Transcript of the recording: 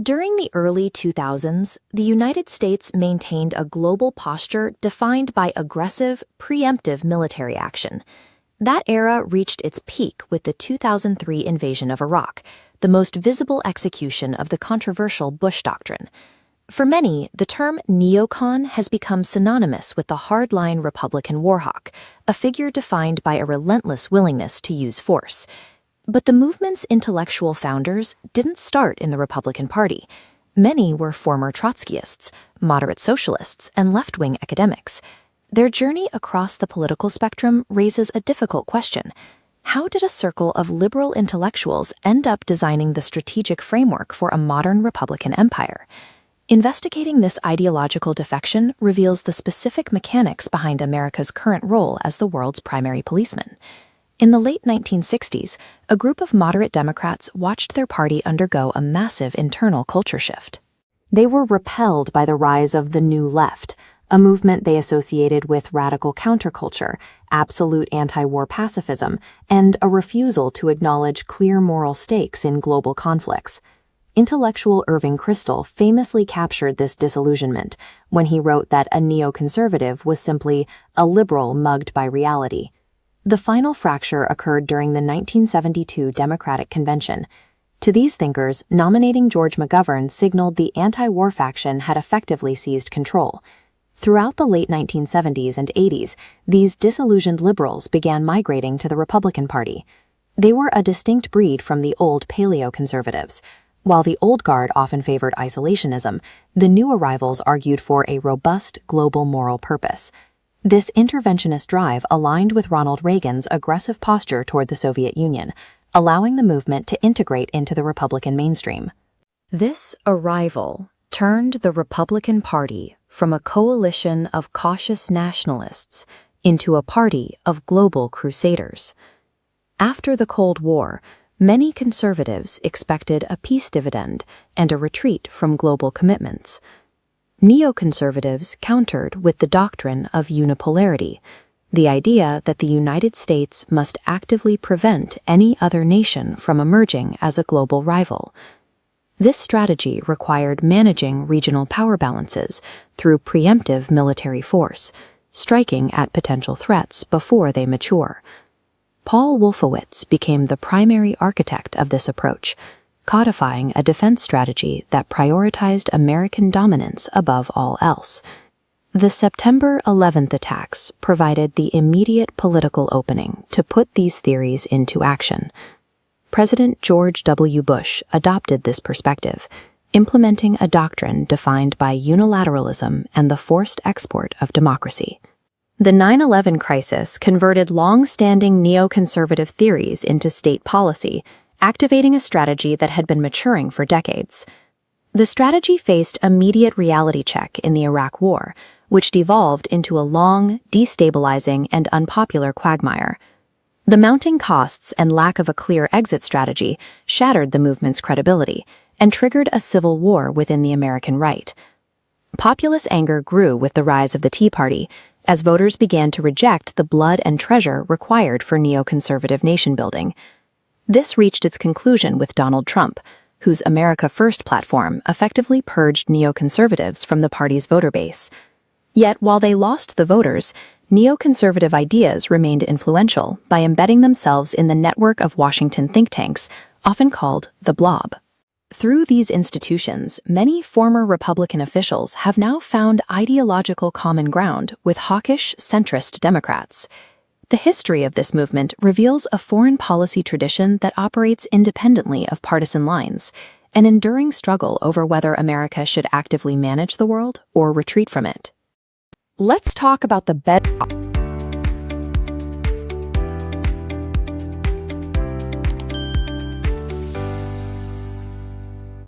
During the early 2000s, the United States maintained a global posture defined by aggressive, preemptive military action. That era reached its peak with the 2003 invasion of Iraq, the most visible execution of the controversial Bush Doctrine. For many, the term neocon has become synonymous with the hardline Republican warhawk, a figure defined by a relentless willingness to use force. But the movement's intellectual founders didn't start in the Republican Party. Many were former Trotskyists, moderate socialists, and left-wing academics. Their journey across the political spectrum raises a difficult question. How did a circle of liberal intellectuals end up designing the strategic framework for a modern Republican empire? Investigating this ideological defection reveals the specific mechanics behind America's current role as the world's primary policeman. In the late 1960s, a group of moderate Democrats watched their party undergo a massive internal culture shift. They were repelled by the rise of the New Left, a movement they associated with radical counterculture, absolute anti-war pacifism, and a refusal to acknowledge clear moral stakes in global conflicts. Intellectual Irving Kristol famously captured this disillusionment when he wrote that a neoconservative was simply a liberal mugged by reality. The final fracture occurred during the 1972 Democratic Convention. To these thinkers, nominating George McGovern signaled the anti-war faction had effectively seized control. Throughout the late 1970s and 80s, these disillusioned liberals began migrating to the Republican Party. They were a distinct breed from the old paleo-conservatives. While the old guard often favored isolationism, the new arrivals argued for a robust global moral purpose. This interventionist drive aligned with Ronald Reagan's aggressive posture toward the Soviet Union, allowing the movement to integrate into the Republican mainstream. This arrival turned the Republican Party from a coalition of cautious nationalists into a party of global crusaders. After the Cold War, many conservatives expected a peace dividend and a retreat from global commitments. Neoconservatives countered with the doctrine of unipolarity, the idea that the United States must actively prevent any other nation from emerging as a global rival. This strategy required managing regional power balances through preemptive military force, striking at potential threats before they mature. Paul Wolfowitz became the primary architect of this approach, codifying a defense strategy that prioritized American dominance above all else. The September 11th attacks provided the immediate political opening to put these theories into action. President George W. Bush adopted this perspective, implementing a doctrine defined by unilateralism and the forced export of democracy. The 9/11 crisis converted long-standing neoconservative theories into state policy, activating a strategy that had been maturing for decades. The strategy faced immediate reality check in the Iraq War, which devolved into a long, destabilizing, and unpopular quagmire. The mounting costs and lack of a clear exit strategy shattered the movement's credibility and triggered a civil war within the American right. Populist anger grew with the rise of the Tea Party, as voters began to reject the blood and treasure required for neoconservative nation-building. This reached its conclusion with Donald Trump, whose America First platform effectively purged neoconservatives from the party's voter base. Yet, while they lost the voters, neoconservative ideas remained influential by embedding themselves in the network of Washington think tanks, often called the Blob. Through these institutions, many former Republican officials have now found ideological common ground with hawkish, centrist Democrats. The history of this movement reveals a foreign policy tradition that operates independently of partisan lines, an enduring struggle over whether America should actively manage the world or retreat from it. Let's talk about the bedrock